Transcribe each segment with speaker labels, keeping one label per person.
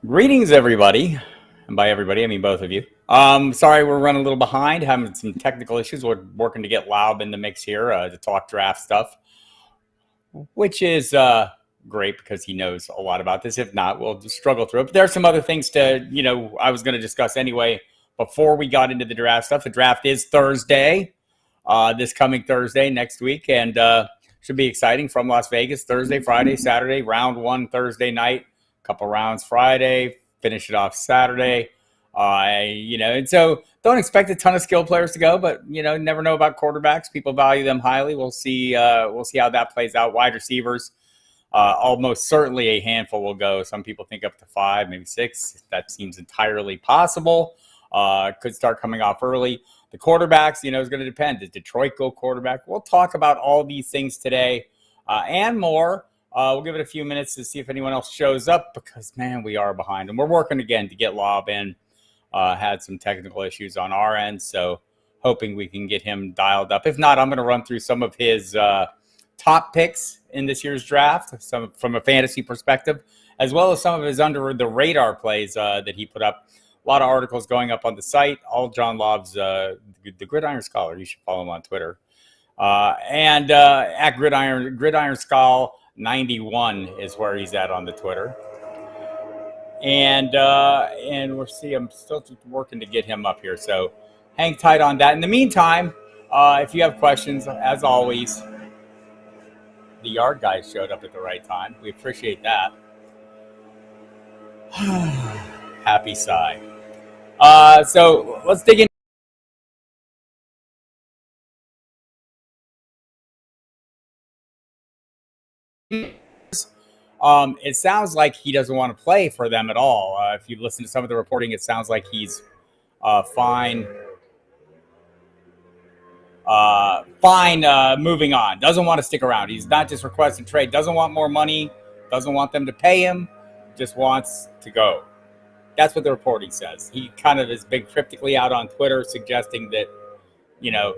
Speaker 1: Greetings, everybody. And by everybody, I mean both of you. Sorry, we're running a little behind, having some technical issues. We're working to get Laub in the mix here to talk draft stuff, which is great because he knows a lot about this. If not, we'll just struggle through it. But there are some other things I was going to discuss anyway before we got into the draft stuff. The draft is Thursday, this coming Thursday, next week, and should be exciting from Las Vegas. Thursday, Friday, Saturday, round one Thursday night. Couple rounds Friday, finish it off Saturday. And so don't expect a ton of skill players to go, but never know about quarterbacks. People value them highly. We'll see how that plays out. Wide receivers, almost certainly a handful will go. Some people think up to 5, maybe 6. That seems entirely possible. Could start coming off early. The quarterbacks, is going to depend. Does Detroit go quarterback? We'll talk about all these things today and more. We'll give it a few minutes to see if anyone else shows up because, man, we are behind. And we're working again to get Laub in. Had some technical issues on our end, so hoping we can get him dialed up. If not, I'm going to run through some of his top picks in this year's draft, some from a fantasy perspective, as well as some of his under-the-radar plays that he put up. A lot of articles going up on the site. All John Laub's the Gridiron Scholar. You should follow him on Twitter. And at Gridiron Scholar 91 is where he's at on the Twitter. And we'll see. I'm still working to get him up here, so hang tight on that. In the meantime, if you have questions, as always, the yard guys showed up at the right time. We appreciate that. Happy sigh. So let's dig in. It sounds like he doesn't want to play for them at all. If you listen to some of the reporting, it sounds like he's fine moving on. Doesn't want to stick around. He's not just requesting trade. Doesn't want more money. Doesn't want them to pay him. Just wants to go. That's what the reporting says. He kind of is big cryptically out on Twitter suggesting that,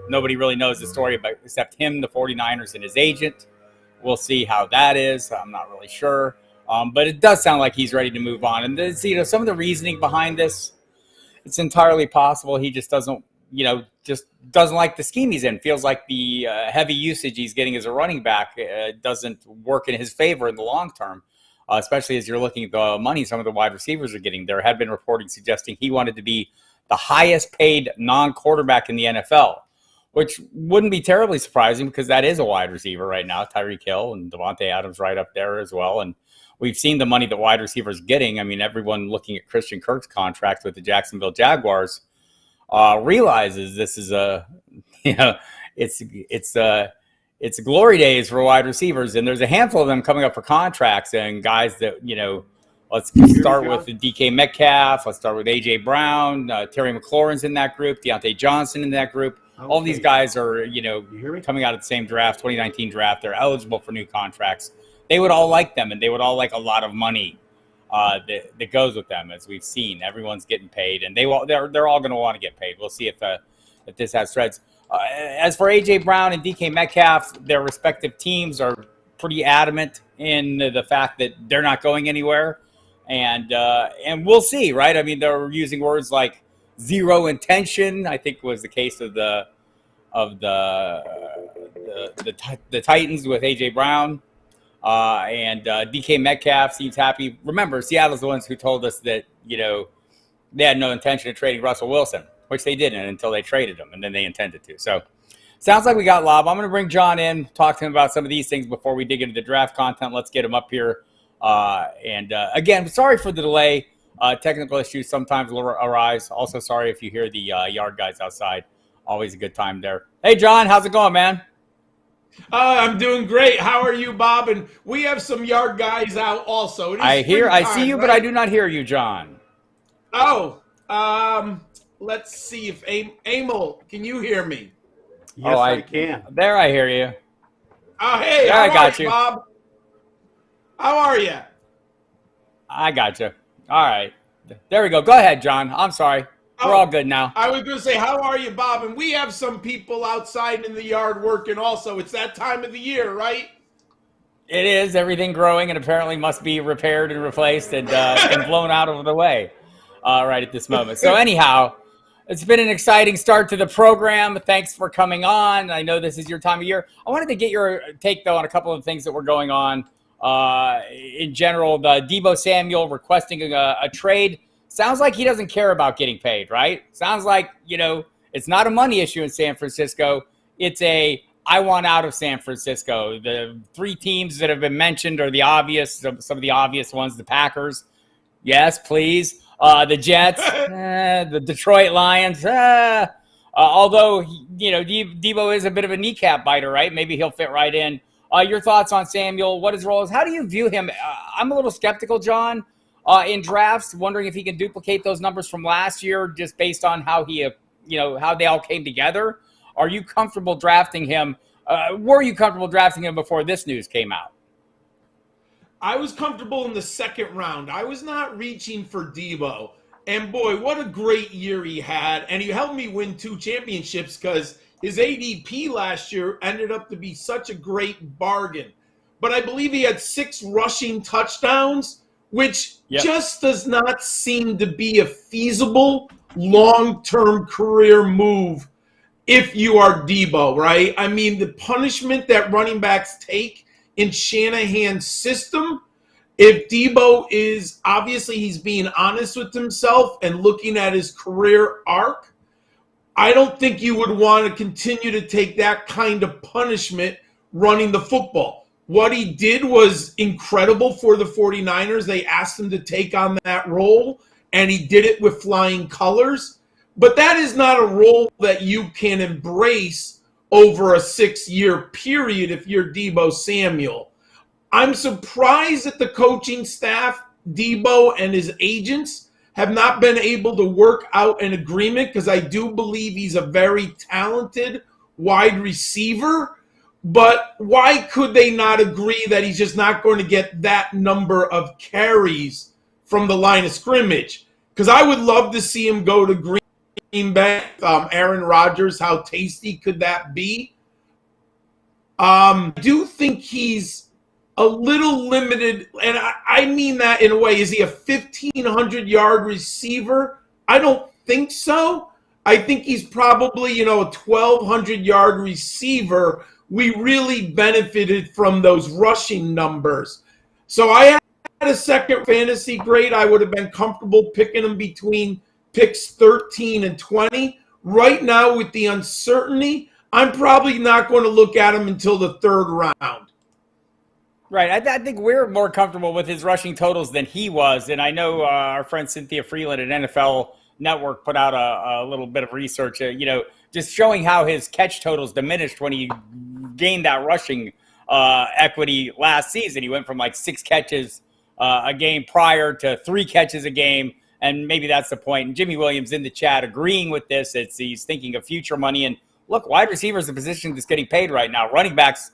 Speaker 1: nobody really knows the story except him, the 49ers, and his agent. We'll see how that is. I'm not really sure. But it does sound like he's ready to move on. And some of the reasoning behind this, it's entirely possible he just doesn't like the scheme he's in. Feels like the heavy usage he's getting as a running back doesn't work in his favor in the long term, especially as you're looking at the money some of the wide receivers are getting. There had been reporting suggesting he wanted to be the highest paid non-quarterback in the NFL, which wouldn't be terribly surprising because that is a wide receiver right now. Tyreek Hill and Devontae Adams right up there as well. And we've seen the money that wide receivers getting. I mean, everyone looking at Christian Kirk's contract with the Jacksonville Jaguars realizes this is it's glory days for wide receivers. And there's a handful of them coming up for contracts and guys that, let's start with DK Metcalf. Let's start with A.J. Brown. Terry McLaurin's in that group. Deontay Johnson in that group. Okay. All these guys are, coming out of the same draft, 2019 draft. They're eligible for new contracts. They would all like them, and they would all like a lot of money that goes with them, as we've seen. Everyone's getting paid, and they're all going to want to get paid. We'll see if this has threads. As for A.J. Brown and DK Metcalf, their respective teams are pretty adamant in the fact that they're not going anywhere, and we'll see, right? I mean, they're using words like zero intention, I think was the case of the Titans with A.J. Brown. And DK Metcalf seems happy. Remember, Seattle's the ones who told us that, they had no intention of trading Russell Wilson, which they didn't until they traded him, and then they intended to. So sounds like we got Laub. I'm going to bring John in, talk to him about some of these things before we dig into the draft content. Let's get him up here. Again, sorry for the delay. Technical issues sometimes will arise. Also, sorry if you hear the yard guys outside. Always a good time there. Hey, John, how's it going, man?
Speaker 2: I'm doing great. How are you, Bob? And we have some yard guys out also.
Speaker 1: I see you, right? But I do not hear you, John.
Speaker 2: Oh, let's see if Emil, can you hear me?
Speaker 3: Yes, I can.
Speaker 1: There, I hear you.
Speaker 2: Oh, hey,
Speaker 1: there, I got you,
Speaker 2: Bob. How are you?
Speaker 1: I got you. All right. There we go. Go ahead, John. I'm sorry. We're all good now.
Speaker 2: I was going to say, how are you, Bob? And we have some people outside in the yard working also. It's that time of the year, right?
Speaker 1: It is everything growing, and apparently must be repaired and replaced and blown out of the way right at this moment. So anyhow, it's been an exciting start to the program. Thanks for coming on. I know this is your time of year. I wanted to get your take, though, on a couple of things that were going on in general. The Deebo Samuel requesting a trade. Sounds like he doesn't care about getting paid, right? Sounds like, it's not a money issue in San Francisco. It's I want out of San Francisco. The three teams that have been mentioned are the obvious, some of the obvious ones. The Packers, yes, please. The Jets, the Detroit Lions. Although, Deebo is a bit of a kneecap biter, right? Maybe he'll fit right in. Your thoughts on Samuel, what his role is? How do you view him? I'm a little skeptical, John, in drafts, wondering if he can duplicate those numbers from last year just based on how how they all came together. Are you comfortable drafting him? Were you comfortable drafting him before this news came out?
Speaker 2: I was comfortable in the second round. I was not reaching for Deebo. And boy, what a great year he had. And he helped me win 2 championships because his ADP last year ended up to be such a great bargain. But I believe he had 6 rushing touchdowns, which just does not seem to be a feasible long-term career move if you are Deebo, right? I mean, the punishment that running backs take in Shanahan's system, if Deebo is, obviously he's being honest with himself and looking at his career arc, I don't think you would want to continue to take that kind of punishment running the football. What he did was incredible for the 49ers. They asked him to take on that role, and he did it with flying colors. But that is not a role that you can embrace over a 6-year period if you're Deebo Samuel. I'm surprised that the coaching staff, Deebo and his agents, have not been able to work out an agreement because I do believe he's a very talented wide receiver. But why could they not agree that he's just not going to get that number of carries from the line of scrimmage? Because I would love to see him go to Green Bay, Aaron Rodgers. How tasty could that be? I do think he's a little limited, and I mean that in a way. Is he a 1,500-yard receiver? I don't think so. I think he's probably, a 1,200-yard receiver. We really benefited from those rushing numbers. So I had a second fantasy grade. I would have been comfortable picking him between picks 13 and 20. Right now, with the uncertainty, I'm probably not going to look at him until the 3rd round.
Speaker 1: Right. I think we're more comfortable with his rushing totals than he was. And I know our friend Cynthia Freeland at NFL Network put out a little bit of research, just showing how his catch totals diminished when he gained that rushing equity last season. He went from like 6 catches a game prior to 3 catches a game. And maybe that's the point. And Jimmy Williams in the chat agreeing with this. He's thinking of future money. And look, wide receiver is a position that's getting paid right now. Running backs,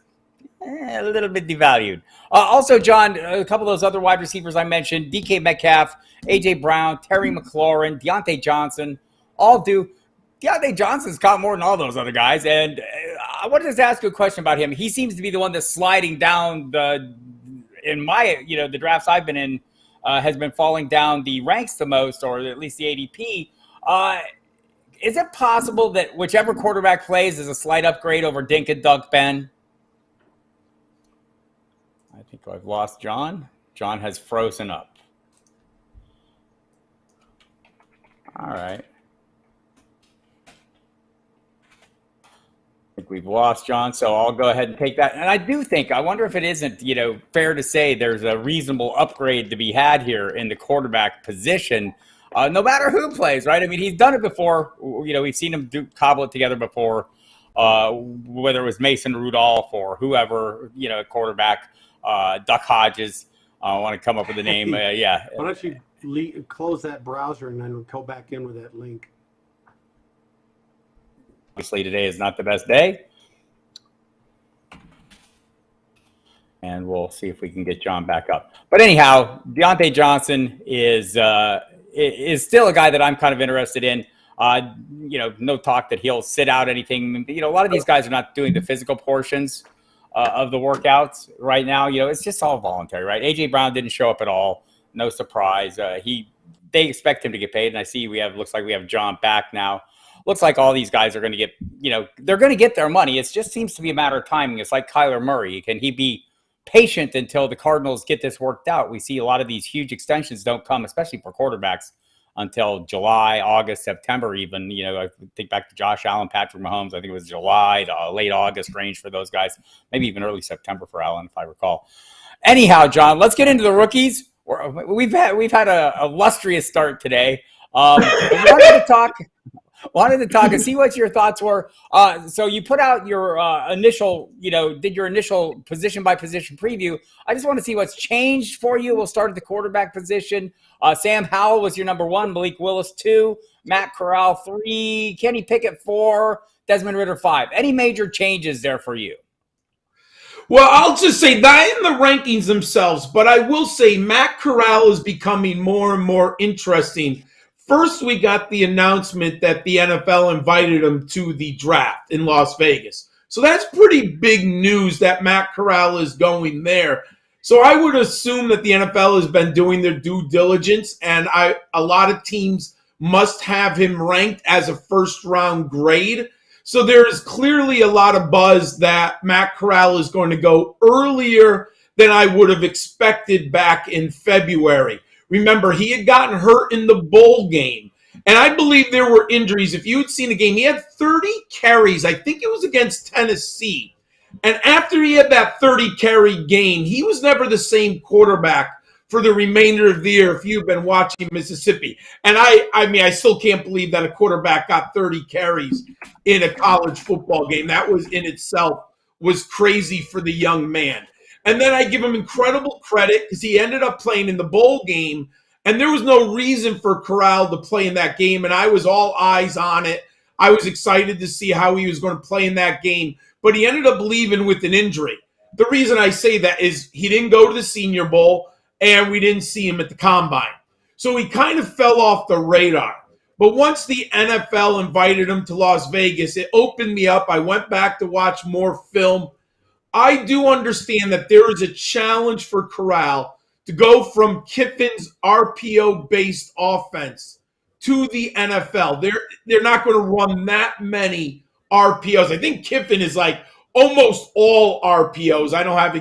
Speaker 1: a little bit devalued. Also, John, a couple of those other wide receivers I mentioned, DK Metcalf, A.J. Brown, Terry McLaurin, Deontay Johnson, all do. Deontay Johnson's caught more than all those other guys. And I wanted to ask you a question about him. He seems to be the one that's sliding down the drafts I've been in, has been falling down the ranks the most, or at least the ADP. Is it possible that whichever quarterback plays is a slight upgrade over Dink and Dunk, Ben? I think I've lost John. John has frozen up. All right. I think we've lost John, so I'll go ahead and take that. And I wonder if it isn't, fair to say there's a reasonable upgrade to be had here in the quarterback position, no matter who plays, right? I mean, he's done it before. We've seen him cobble it together before, whether it was Mason Rudolph or whoever, quarterback, Duck Hodges. I want to come up with a name. Yeah.
Speaker 3: Why don't you close that browser and then go back in with that link?
Speaker 1: Obviously, today is not the best day. And we'll see if we can get John back up. But anyhow, Deontay Johnson is still a guy that I'm kind of interested in. No talk that he'll sit out anything. A lot of these guys are not doing the physical portions of the workouts right now. It's just all voluntary, right? AJ Brown didn't show up at all. No surprise. They expect him to get paid, and I see looks like we have John back now. Looks like all these guys are going to get, they're going to get their money. It just seems to be a matter of timing. It's like Kyler Murray. Can he be patient until the Cardinals get this worked out? We see a lot of these huge extensions don't come, especially for quarterbacks, until July, August, September even. I think back to Josh Allen, Patrick Mahomes. I think it was July to late August range for those guys. Maybe even early September for Allen, if I recall. Anyhow, John, let's get into the rookies. We've had a illustrious start today. Wanted to talk and see what your thoughts were. So you put out your did your initial position by position preview. I just want to see what's changed for you. We'll start at the quarterback position. Sam Howell was your number 1, Malik Willis 2, Matt Corral 3, Kenny Pickett 4, Desmond Ridder 5. Any major changes there for you?
Speaker 2: Well, I'll just say that in the rankings themselves, but I will say Matt Corral is becoming more and more interesting. First, we got the announcement that the NFL invited him to the draft in Las Vegas. So that's pretty big news that Matt Corral is going there. So I would assume that the NFL has been doing their due diligence, and a lot of teams must have him ranked as a first-round grade. So there is clearly a lot of buzz that Matt Corral is going to go earlier than I would have expected back in February. Remember, he had gotten hurt in the bowl game, and I believe there were injuries. If you had seen the game, he had 30 carries. I think it was against Tennessee. And after he had that 30-carry game, he was never the same quarterback for the remainder of the year if you've been watching Mississippi. And I still can't believe that a quarterback got 30 carries in a college football game. That was in itself was crazy for the young man. And then I give him incredible credit because he ended up playing in the bowl game, and there was no reason for Corral to play in that game, and I was all eyes on it. I was excited to see how he was going to play in that game, but he ended up leaving with an injury. The reason I say that is he didn't go to the Senior Bowl, and we didn't see him at the Combine. So he kind of fell off the radar. But once the NFL invited him to Las Vegas, it opened me up. I went back to watch more film. I do understand that there is a challenge for Corral to go from Kiffin's RPO-based offense to the NFL. They're not going to run that many RPOs. I think Kiffin is like almost all RPOs. I don't have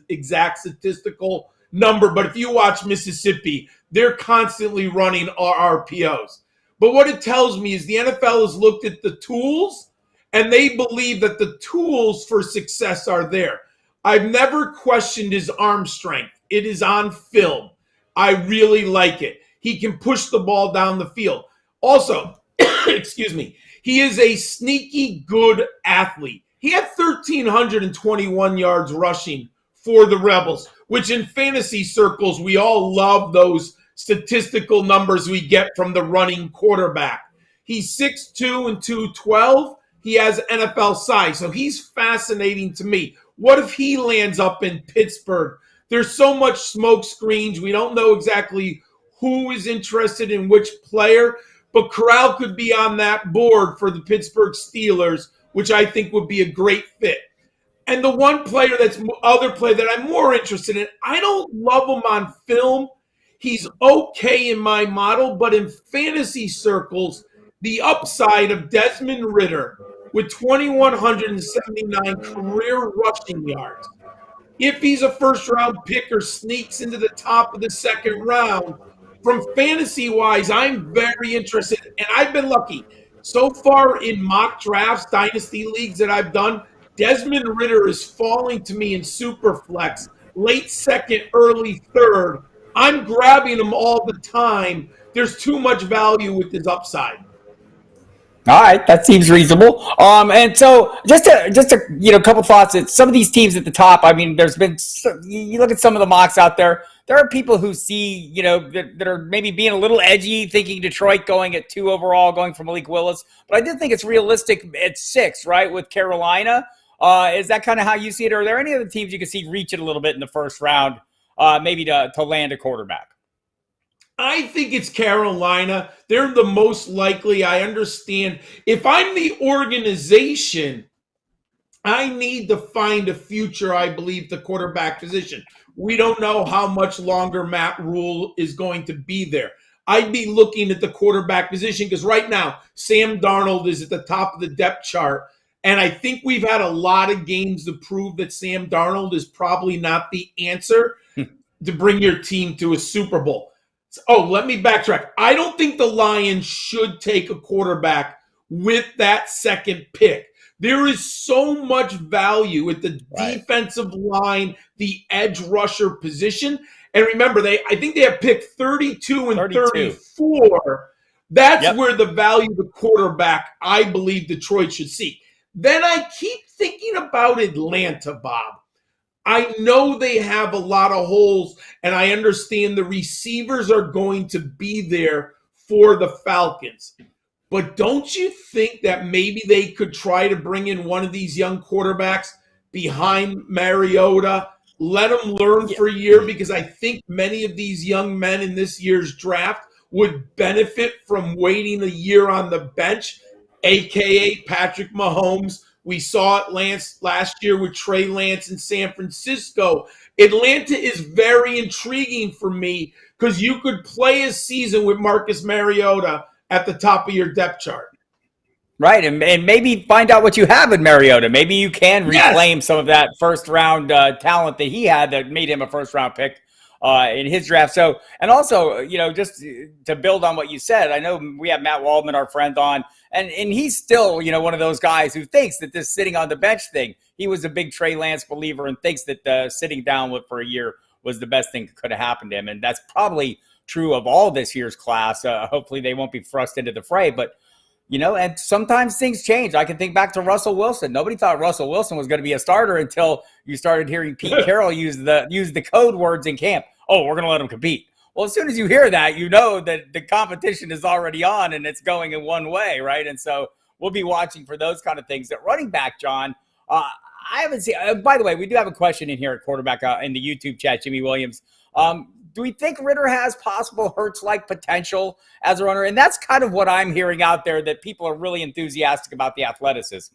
Speaker 2: exact statistical number, but if you watch Mississippi, they're constantly running RPOs. But what it tells me is the NFL has looked at the tools, and they believe that the tools for success are there. I've never questioned his arm strength. It is on film. I really like it. He can push the ball down the field. Also, excuse me, he is a sneaky good athlete. He had 1,321 yards rushing for the Rebels, which in fantasy circles, we all love those statistical numbers we get from the running quarterback. He's 6'2" and 212. He has NFL size, so he's fascinating to me. What if he lands up in Pittsburgh? There's so much smoke screens. We don't know exactly who is interested in which player, but Corral could be on that board for the Pittsburgh Steelers, which I think would be a great fit. And the one player other player that I'm more interested in, I don't love him on film. He's okay in my model, but in fantasy circles, the upside of Desmond Ridder with 2,179 career rushing yards. If he's a first-round pick or sneaks into the top of the second round, from fantasy-wise, I'm very interested, and I've been lucky. So far in mock drafts, dynasty leagues that I've done, Desmond Ridder is falling to me in Superflex, late second, early third. I'm grabbing him all the time. There's too much value with his upside.
Speaker 1: All right, that seems reasonable. And so just a couple thoughts. That some of these teams at the top. I mean, there's been you look at some of the mocks out there. There are people who see that are maybe being a little edgy, thinking Detroit going at 2 overall, going for Malik Willis. But I do think it's realistic at 6, right? With Carolina, is that kind of how you see it? Or are there any other teams you can see reach it a little bit in the first round, maybe to land a quarterback?
Speaker 2: I think it's Carolina. They're the most likely. I understand. If I'm the organization, I need to find a future, I believe, the quarterback position. We don't know how much longer Matt Rule is going to be there. I'd be looking at the quarterback position because right now, Sam Darnold is at the top of the depth chart. And I think we've had a lot of games to prove that Sam Darnold is probably not the answer to bring your team to a Super Bowl. Oh, let me backtrack. I don't think the Lions should take a quarterback with that second pick. There is so much value at the defensive line, the edge rusher position. And remember, I think they have picked 32 and 34. That's where the value of the quarterback, I believe, Detroit should see. Then I keep thinking about Atlanta, Bob. I know they have a lot of holes, and I understand the receivers are going to be there for the Falcons. But don't you think that maybe they could try to bring in one of these young quarterbacks behind Mariota, let them learn for a year? Because I think many of these young men in this year's draft would benefit from waiting a year on the bench, a.k.a. Patrick Mahomes. We saw it last year with Trey Lance in San Francisco. Atlanta is very intriguing for me because you could play a season with Marcus Mariota at the top of your depth chart.
Speaker 1: Right, and maybe find out what you have in Mariota. Maybe you can reclaim some of that first-round talent that he had that made him a first-round pick in his draft. So, and also, just to build on what you said, I know we have Matt Waldman, our friend, on, and he's still, one of those guys who thinks that this sitting on the bench thing, he was a big Trey Lance believer and thinks that sitting down for a year was the best thing that could have happened to him. And that's probably true of all this year's class. Hopefully they won't be thrust into the fray, but and sometimes things change. I can think back to Russell Wilson. Nobody thought Russell Wilson was going to be a starter until you started hearing Pete Carroll use the code words in camp. Oh, we're going to let him compete. Well, as soon as you hear that, you know that the competition is already on and it's going in one way, right? And so we'll be watching for those kind of things. At running back, John, I haven't seen. By the way, we do have a question in here at quarterback in the YouTube chat. Jimmy Williams. Do we think Ritter has possible Hurts-like potential as a runner? And that's kind of what I'm hearing out there, that people are really enthusiastic about the athleticism.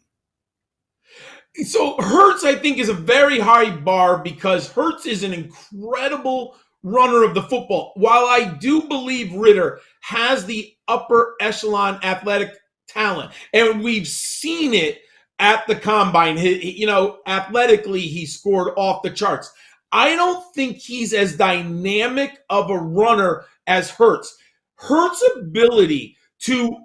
Speaker 2: So Hurts, I think, is a very high bar because Hurts is an incredible runner of the football. While I do believe Ritter has the upper echelon athletic talent, and we've seen it at the combine, athletically, he scored off the charts. I don't think he's as dynamic of a runner as Hurts. Hurts' ability to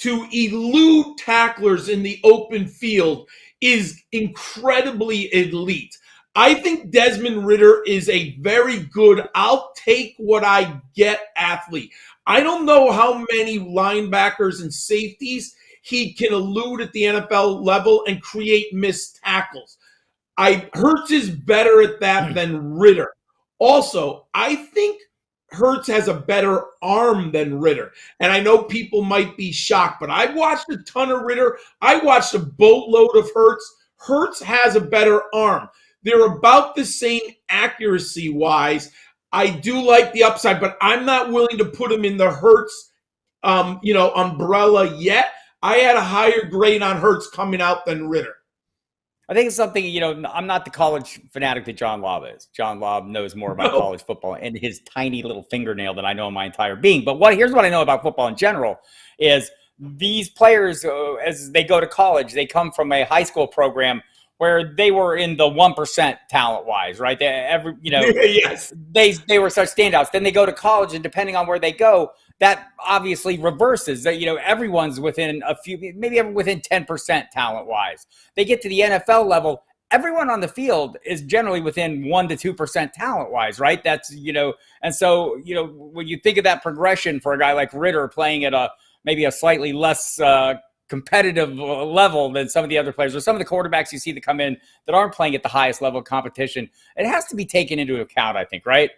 Speaker 2: elude tacklers in the open field is incredibly elite. I think Desmond Ritter is a very good, I'll take what I get athlete. I don't know how many linebackers and safeties he can elude at the NFL level and create missed tackles. Hurts is better at that than Ritter. Also, I think Hurts has a better arm than Ritter. And I know people might be shocked, but I've watched a ton of Ritter. I watched a boatload of Hurts. Hurts has a better arm. They're about the same accuracy-wise. I do like the upside, but I'm not willing to put him in the Hurts, umbrella yet. I had a higher grade on Hurts coming out than Ritter.
Speaker 1: I think it's something, I'm not the college fanatic that John Laub is. John Laub knows more about college football and his tiny little fingernail than I know in my entire being. But here's what I know about football in general is these players, as they go to college, they come from a high school program where they were in the 1% talent-wise, right?
Speaker 2: Yes.
Speaker 1: They were such standouts. Then they go to college, and depending on where they go, that obviously reverses. Everyone's within maybe within 10% talent-wise. They get to the NFL level, everyone on the field is generally within 1 to 2% talent-wise, right? That's, and so, when you think of that progression for a guy like Ritter playing at maybe a slightly less competitive level than some of the other players or some of the quarterbacks you see that come in that aren't playing at the highest level of competition, it has to be taken into account, I think, right?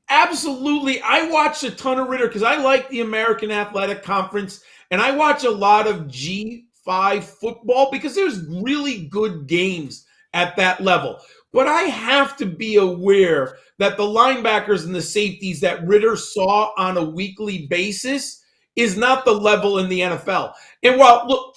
Speaker 2: Absolutely. I watched a ton of Ritter because I like the American Athletic Conference, and I watch a lot of G5 football because there's really good games at that level. But I have to be aware that the linebackers and the safeties that Ritter saw on a weekly basis is not the level in the NFL. And while, look,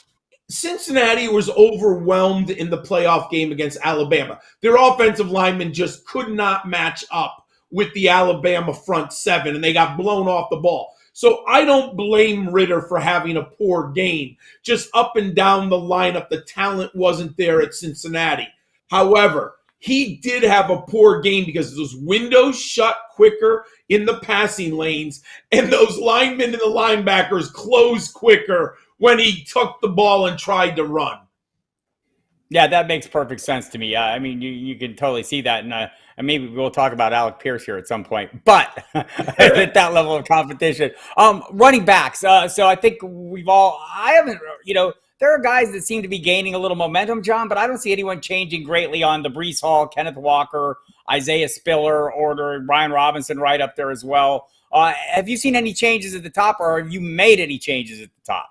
Speaker 2: Cincinnati was overwhelmed in the playoff game against Alabama. Their offensive linemen just could not match up with the Alabama front seven, and they got blown off the ball. So I don't blame Ritter for having a poor game. Just up and down the lineup, the talent wasn't there at Cincinnati. However, he did have a poor game because those windows shut quicker in the passing lanes, and those linemen and the linebackers closed quicker when he took the ball and tried to run.
Speaker 1: Yeah, that makes perfect sense to me. I mean, you can totally see that, and maybe we'll talk about Alec Pierce here at some point. But at that level of competition, running backs. So I think I haven't, there are guys that seem to be gaining a little momentum, John, but I don't see anyone changing greatly on the Breece Hall, Kenneth Walker, Isaiah Spiller, or Ryan Robinson right up there as well. Have you seen any changes at the top, or have you made any changes at the top?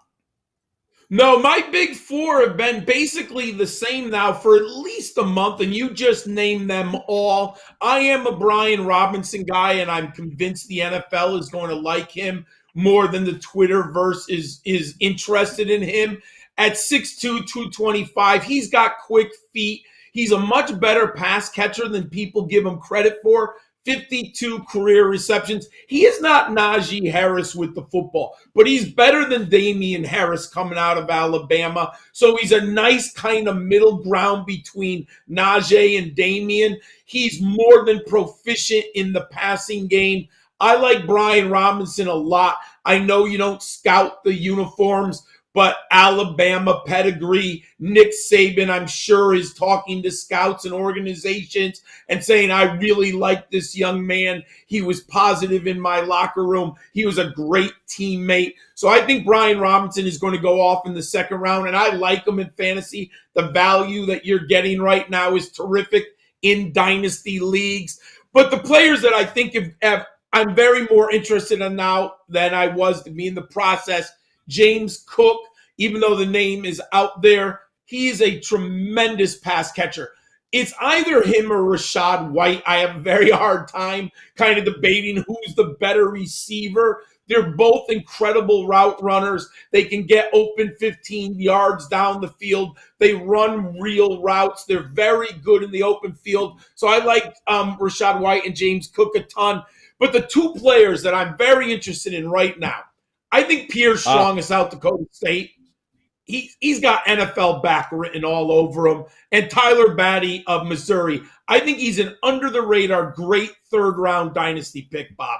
Speaker 2: No, my big four have been basically the same now for at least a month, and you just named them all. I am a Brian Robinson guy, and I'm convinced the NFL is going to like him more than the Twitterverse is interested in him. At 6'2", 225, he's got quick feet. He's a much better pass catcher than people give him credit for. 52 career receptions. He is not Najee Harris with the football, but he's better than Damian Harris coming out of Alabama. So he's a nice kind of middle ground between Najee and Damian. He's more than proficient in the passing game. I like Brian Robinson a lot. I know you don't scout the uniforms, but Alabama pedigree, Nick Saban, I'm sure, is talking to scouts and organizations and saying, I really like this young man. He was positive in my locker room. He was a great teammate. So I think Brian Robinson is going to go off in the second round, and I like him in fantasy. The value that you're getting right now is terrific in dynasty leagues. But the players that I think I'm very more interested in now than I was to be in the process. James Cook, even though the name is out there, he is a tremendous pass catcher. It's either him or Rachaad White. I have a very hard time kind of debating who's the better receiver. They're both incredible route runners. They can get open 15 yards down the field. They run real routes. They're very good in the open field. So I like Rachaad White and James Cook a ton. But the two players that I'm very interested in right now, I think Pierre Strong is South Dakota State. He's got NFL back written all over him. And Tyler Batty of Missouri. I think he's an under-the-radar, great third-round dynasty pick, Bob.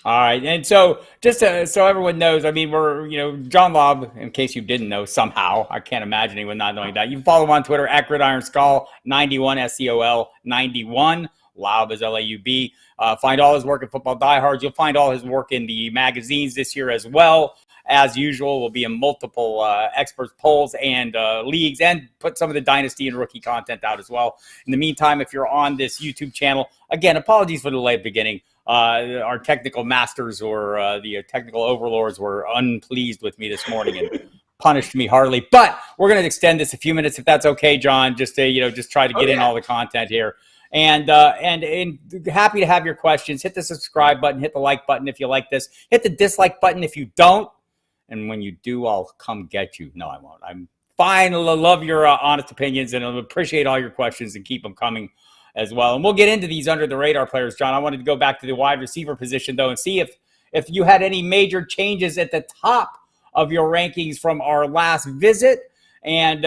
Speaker 1: All right. And so just so everyone knows, I mean, we're, John Laub, in case you didn't know somehow, I can't imagine anyone not knowing that. You can follow him on Twitter at GridironSkull91, SCOL 91. Laub is Laub. Find all his work at Football Diehards. You'll find all his work in the magazines this year as well. As usual, we'll be in multiple experts polls and leagues, and put some of the dynasty and rookie content out as well. In the meantime, if you're on this YouTube channel, again, apologies for the late beginning. Our technical masters or the technical overlords were unpleased with me this morning and punished me hardly. But we're going to extend this a few minutes if that's okay, John, just to just try to get in all the content here. And happy to have your questions. Hit the subscribe button, hit the like button if you like this, hit the dislike button if you don't. And when you do, I'll come get you. No, I won't. I'm fine. I love your honest opinions, and I appreciate all your questions and keep them coming as well. And we'll get into these under the radar players, John. I wanted to go back to the wide receiver position though and see if you had any major changes at the top of your rankings from our last visit. And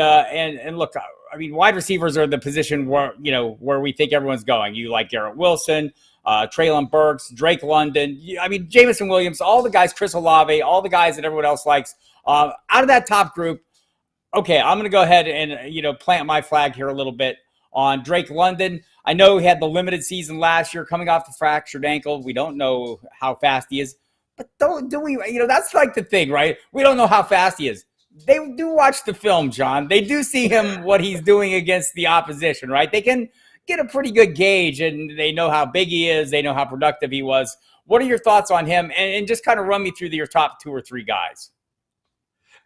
Speaker 1: look, I mean, wide receivers are the position where we think everyone's going. You like Garrett Wilson, Treylon Burks, Drake London. I mean, Jameson Williams, all the guys, Chris Olave, all the guys that everyone else likes. Out of that top group, okay, I'm going to go ahead and plant my flag here a little bit on Drake London. I know he had the limited season last year, coming off the fractured ankle. We don't know how fast he is, but do we? That's like the thing, right? We don't know how fast he is. They do watch the film, John. They do see him, what he's doing against the opposition, right? They can get a pretty good gauge, and they know how big he is. They know how productive he was. What are your thoughts on him? And just kind of run me through your top two or three guys.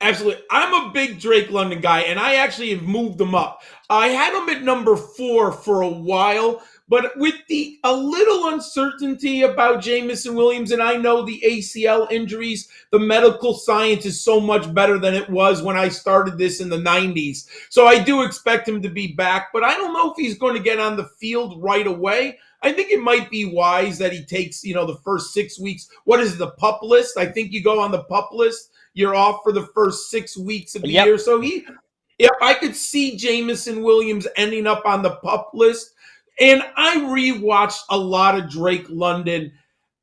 Speaker 2: Absolutely. I'm a big Drake London guy, and I actually have moved him up. I had him at number 4 for a while, But with a little uncertainty about Jamison Williams, and I know the ACL injuries, the medical science is so much better than it was when I started this in the 90s. So I do expect him to be back, but I don't know if he's going to get on the field right away. I think it might be wise that he takes, the first 6 weeks. What is the PUP list? I think you go on the PUP list. You're off for the first 6 weeks of the year. So I could see Jamison Williams ending up on the PUP list. And I rewatched a lot of Drake London.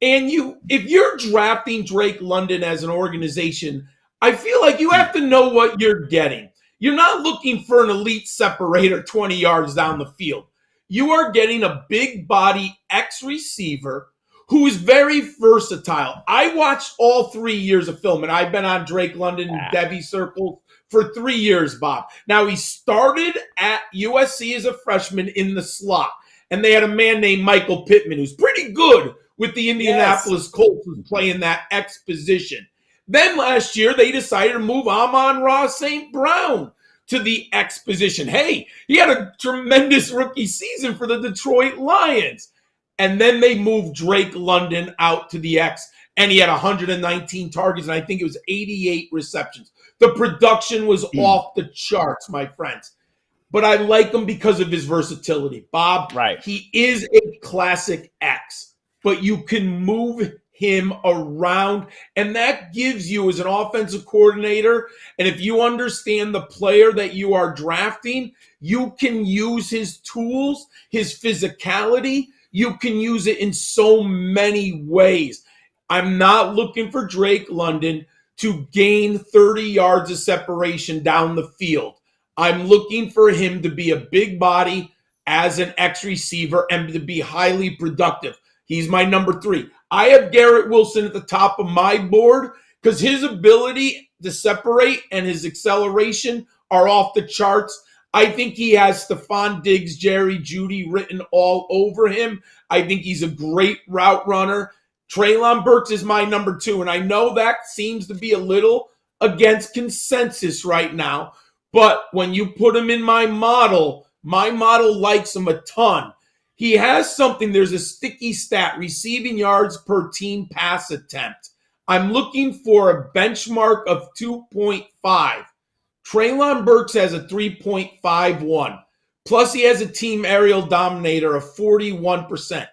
Speaker 2: And if you're drafting Drake London as an organization, I feel like you have to know what you're getting. You're not looking for an elite separator 20 yards down the field. You are getting a big body ex-receiver who is very versatile. I watched all 3 years of film, and I've been on Drake London and Devy circles for 3 years, Bob. Now, he started at USC as a freshman in the slot, and they had a man named Michael Pittman who's pretty good with the Indianapolis Colts who's playing that X position. Then last year, they decided to move Amon-Ra St. Brown to the X position. Hey, he had a tremendous rookie season for the Detroit Lions. And then they moved Drake London out to the X, and he had 119 targets, and I think it was 88 receptions. The production was off the charts, my friends. But I like him because of his versatility. Bob, he is a classic X, but you can move him around, and that gives you, as an offensive coordinator, and if you understand the player that you are drafting, you can use his tools, his physicality. You can use it in so many ways. I'm not looking for Drake London to gain 30 yards of separation down the field. I'm looking for him to be a big body as an X receiver and to be highly productive. He's my number 3. I have Garrett Wilson at the top of my board because his ability to separate and his acceleration are off the charts. I think he has Stephon Diggs, Jerry Jeudy written all over him. I think he's a great route runner. Treylon Burks is my number 2, and I know that seems to be a little against consensus right now, but when you put him in my model likes him a ton. He has something, there's a sticky stat, receiving yards per team pass attempt. I'm looking for a benchmark of 2.5. Treylon Burks has a 3.51. Plus, he has a team aerial dominator of 41%.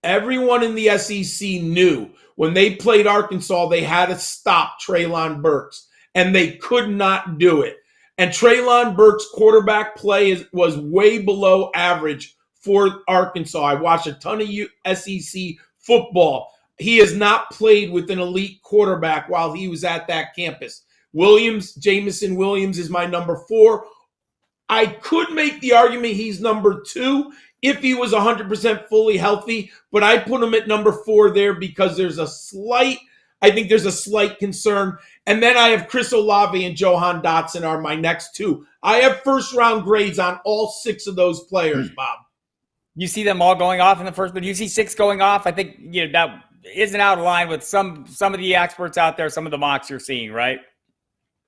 Speaker 2: Everyone in the SEC knew when they played Arkansas, they had to stop Treylon Burks, and they could not do it. And Treylon Burks' quarterback play was way below average for Arkansas. I watched a ton of SEC football. He has not played with an elite quarterback while he was at that campus. Jamison Williams is my number 4. I could make the argument he's number 2 if he was 100% fully healthy, but I put him at number 4 there because there's a slight concern. And then I have Chris Olave and Johan Dotson are my next 2. I have first-round grades on all 6 of those players, Bob.
Speaker 1: You see them all going off in the first, but you see 6 going off. I think that isn't out of line with some of the experts out there, some of the mocks you're seeing, right?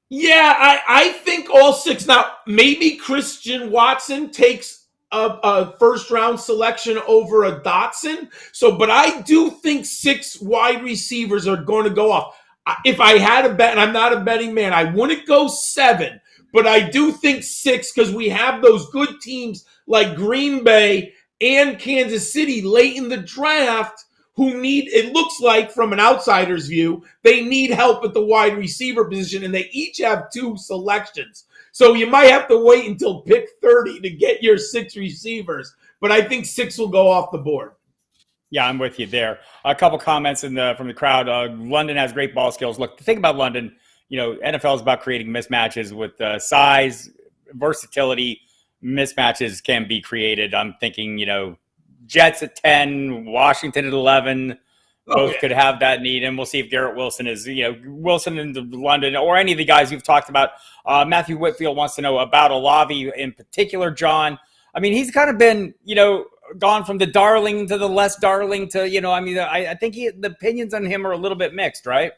Speaker 2: Yeah, I think all 6. Now, maybe Christian Watson takes a first-round selection over a Dotson. But I do think 6 wide receivers are going to go off. If I had a bet, and I'm not a betting man, I wouldn't go 7. But I do think 6 because we have those good teams like Green Bay and Kansas City late in the draft who need, it looks like from an outsider's view, they need help at the wide receiver position, and they each have 2 selections. So you might have to wait until pick 30 to get your 6 receivers, but I think 6 will go off the board.
Speaker 1: Yeah, I'm with you there. A couple comments from the crowd. London has great ball skills. Look, the thing about London, NFL is about creating mismatches with size, versatility. Mismatches can be created. I'm thinking, Jets at 10, Washington at 11. Both could have that need, and we'll see if Garrett Wilson is, Wilson in London or any of the guys you've talked about. Matthew Whitfield wants to know about Olave in particular, John. I mean, he's kind of been, gone from the darling to the less darling to, I think the opinions on him are a little bit mixed, right?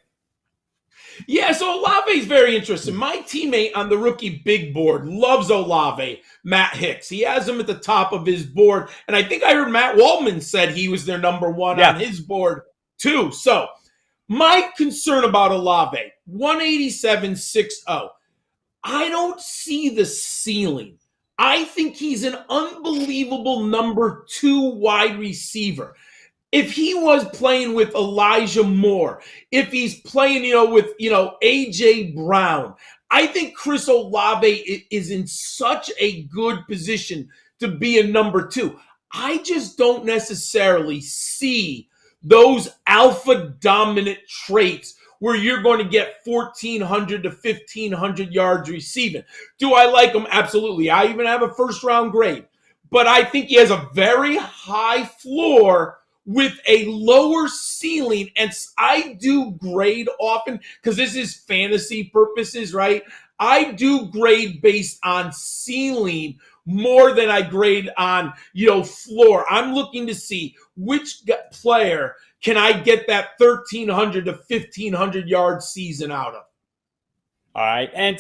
Speaker 2: Yeah, so Olave is very interesting. My teammate on the rookie big board loves Olave, Matt Hicks. He has him at the top of his board. And I think I heard Matt Waldman said he was their number one on
Speaker 1: Yeah.
Speaker 2: his board, too. So my concern about Olave, 187.60. I don't see the ceiling. I think he's an unbelievable number 2 wide receiver. If he was playing with Elijah Moore, if he's playing, with, AJ Brown, I think Chris Olave is in such a good position to be a number 2. I just don't necessarily see those alpha dominant traits where you're going to get 1,400 to 1,500 yards receiving. Do I like him? Absolutely. I even have a first round grade. But I think he has a very high floor with a lower ceiling. And I do grade often because this is fantasy purposes, right? I do grade based on ceiling more than I grade on, floor. I'm looking to see which player can I get that 1,300 to 1,500 yard season out of.
Speaker 1: All right. And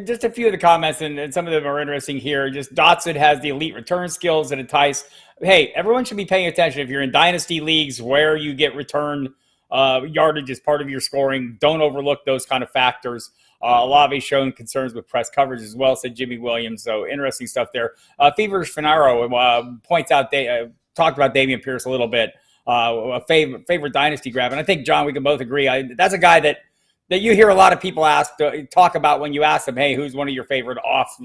Speaker 1: just a few of the comments, and some of them are interesting here. Just Dotson has the elite return skills that entice. Hey, everyone should be paying attention. If you're in dynasty leagues where you get return yardage as part of your scoring, don't overlook those kind of factors. Olave's shown concerns with press coverage as well, said Jimmy Williams. So interesting stuff there. Feverish Finaro points out, talked about Dameon Pierce a little bit, a favorite dynasty grab. And I think, John, we can both agree. That's a guy that you hear a lot of people talk about when you ask them, hey, who's one of your favorite off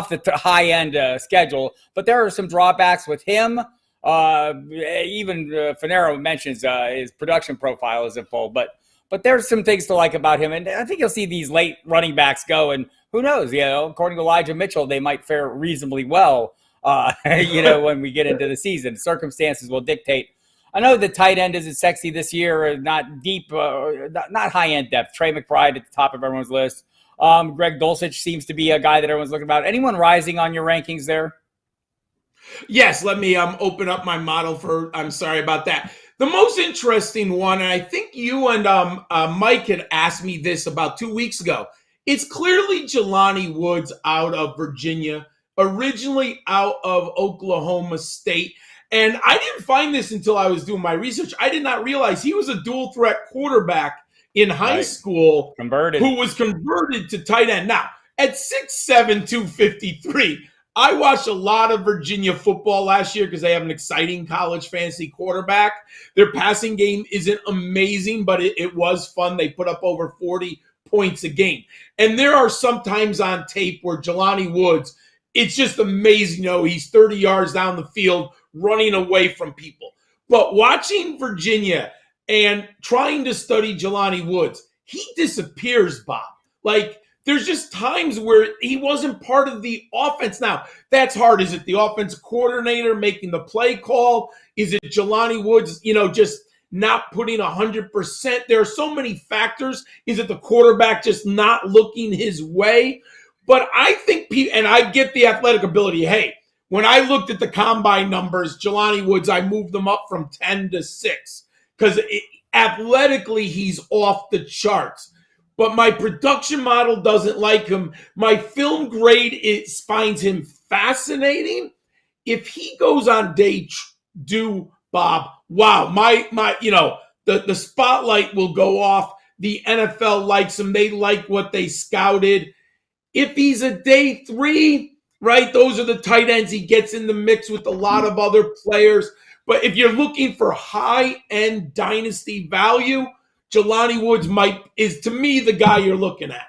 Speaker 1: the high end schedule. But there are some drawbacks with him. Even Finero mentions his production profile isn't full, but there's some things to like about him. And I think you'll see these late running backs go, and who knows, according to Elijah Mitchell, they might fare reasonably well, when we get into the season. Circumstances will dictate. I know the tight end isn't sexy this year, not deep, not high-end depth. Trey McBride at the top of everyone's list. Greg Dulcich seems to be a guy that everyone's looking about. Anyone rising on your rankings there?
Speaker 2: Yes, let me open up my model I'm sorry about that. The most interesting one, and I think you and Mike had asked me this about 2 weeks ago. It's clearly Jelani Woods out of Virginia, originally out of Oklahoma State. And I didn't find this until I was doing my research. I did not realize he was a dual threat quarterback in high school who was converted to tight end. Now, at 6'7", 253, I watched a lot of Virginia football last year because they have an exciting college fantasy quarterback. Their passing game isn't amazing, but it was fun. They put up over 40 points a game. And there are some times on tape where Jelani Woods, it's just amazing. He's 30 yards down the field running away from people. But watching Virginia and trying to study Jelani Woods, he disappears, Bob. Like, there's just times where he wasn't part of the offense. Now, that's hard. Is it the offense coordinator making the play call? Is it Jelani Woods, just not putting 100%? There are so many factors. Is it the quarterback just not looking his way? But I think, and I get the athletic ability. Hey, when I looked at the combine numbers, Jelani Woods, I moved them up from 10 to 6 because athletically he's off the charts. But my production model doesn't like him. My film grade finds him fascinating. If he goes on day 2, Bob, wow, the spotlight will go off. The NFL likes him. They like what they scouted. If he's a day 3, right, those are the tight ends. He gets in the mix with a lot of other players. But if you're looking for high-end dynasty value, Jelani Woods is to me the guy you're looking at.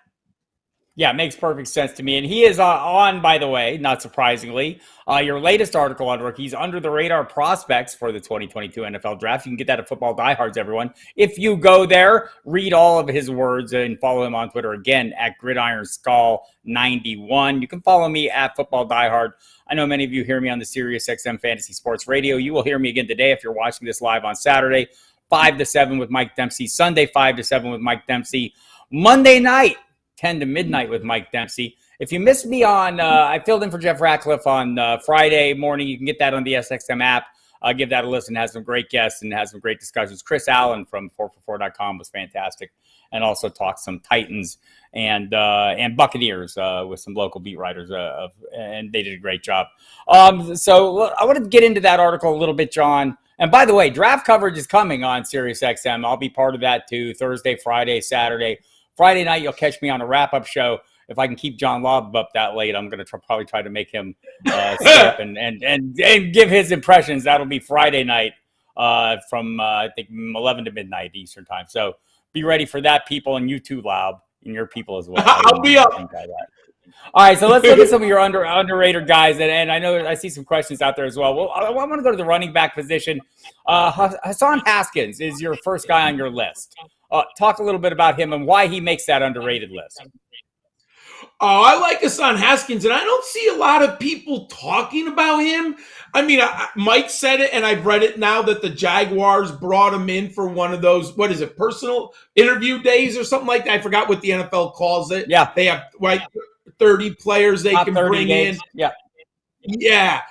Speaker 1: Yeah, it makes perfect sense to me. And he is on, by the way, not surprisingly, your latest article on rookies, under the radar prospects for the 2022 NFL draft. You can get that at Football Diehards, everyone. If you go there, read all of his words and follow him on Twitter again at GridironSkull91. You can follow me at Football Diehard. I know many of you hear me on the SiriusXM Fantasy Sports Radio. You will hear me again today if you're watching this live on Saturday, 5 to 7 with Mike Dempsey. Sunday, 5 to 7 with Mike Dempsey. Monday night, 10 to midnight with Mike Dempsey. If you missed me I filled in for Jeff Ratcliffe on Friday morning. You can get that on the SXM app. Give that a listen. Has some great guests and has some great discussions. Chris Allen from 4for4.com was fantastic. and also talk some Titans and Buccaneers with some local beat writers, and they did a great job. So I want to get into that article a little bit, John. And by the way, draft coverage is coming on SiriusXM. I'll be part of that too, Thursday, Friday, Saturday. Friday night, you'll catch me on a wrap-up show. If I can keep John Laub up that late, I'm going to probably try to make him sit up and give his impressions. That'll be Friday night from, I think, 11 to midnight Eastern time. So be ready for that, people, and you too, Laub, and your people as well.
Speaker 2: I'll be up.
Speaker 1: All right, so let's look at some of your underrated guys, and I know I see some questions out there as well. Well, I want to go to the running back position. Hassan Haskins is your first guy on your list. Talk a little bit about him and why he makes that underrated list.
Speaker 2: Oh, I like Hassan Haskins, and I don't see a lot of people talking about him. I mean, Mike said it, and I've read it now that the Jaguars brought him in for one of those, what is it, personal interview days or something like that. I forgot what the NFL calls it.
Speaker 1: Yeah.
Speaker 2: They have 30 players they can bring
Speaker 1: games.
Speaker 2: in.
Speaker 1: Yeah.
Speaker 2: Yeah.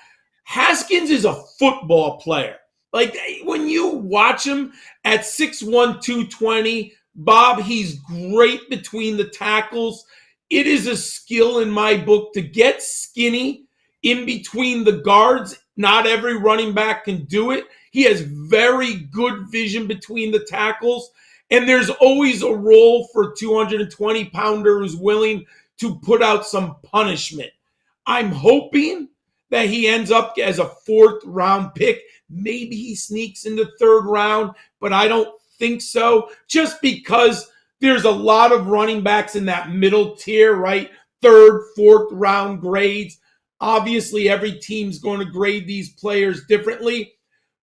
Speaker 2: Haskins is a football player. Like, when you watch him at 6'1", 220, Bob, he's great between the tackles. It is a skill in my book to get skinny in between the guards. Not every running back can do it. He has very good vision between the tackles. And there's always a role for a 220-pounder who's willing to put out some punishment. I'm hoping that he ends up as a 4th-round pick. Maybe he sneaks in the 3rd round, but I don't think so. Just because there's a lot of running backs in that middle tier, right? 3rd, 4th round grades. Obviously, every team's going to grade these players differently.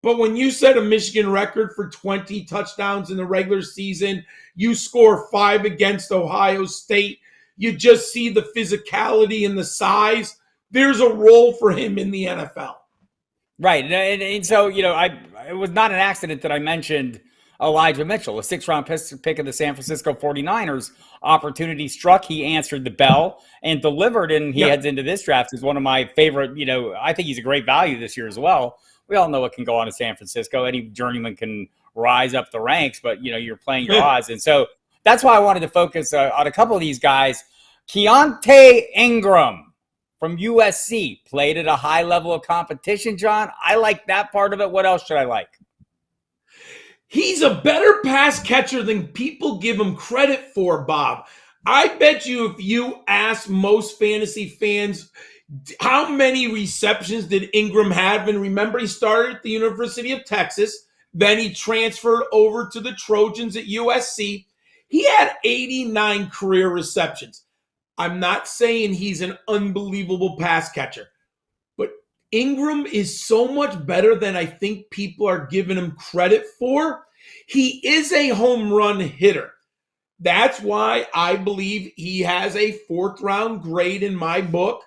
Speaker 2: But when you set a Michigan record for 20 touchdowns in the regular season, you score 5 against Ohio State, you just see the physicality and the size. There's a role for him in the NFL.
Speaker 1: Right. And so, it was not an accident that I mentioned Elijah Mitchell, a 6th-round pick of the San Francisco 49ers. Opportunity struck. He answered the bell and delivered, and he heads into this draft as one of my favorite. I think he's a great value this year as well. We all know what can go on in San Francisco. Any journeyman can rise up the ranks, but, you're playing your odds. And so that's why I wanted to focus on a couple of these guys. Keaontay Ingram from USC played at a high level of competition, John. I like that part of it. What else should I like?
Speaker 2: He's a better pass catcher than people give him credit for, Bob. I bet you if you ask most fantasy fans how many receptions did Ingram have, and remember he started at the University of Texas, then he transferred over to the Trojans at USC. He had 89 career receptions. I'm not saying he's an unbelievable pass catcher, but Ingram is so much better than I think people are giving him credit for. He is a home run hitter. That's why I believe he has a 4th-round grade in my book.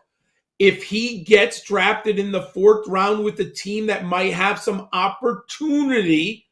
Speaker 2: If he gets drafted in the 4th round with a team that might have some opportunity,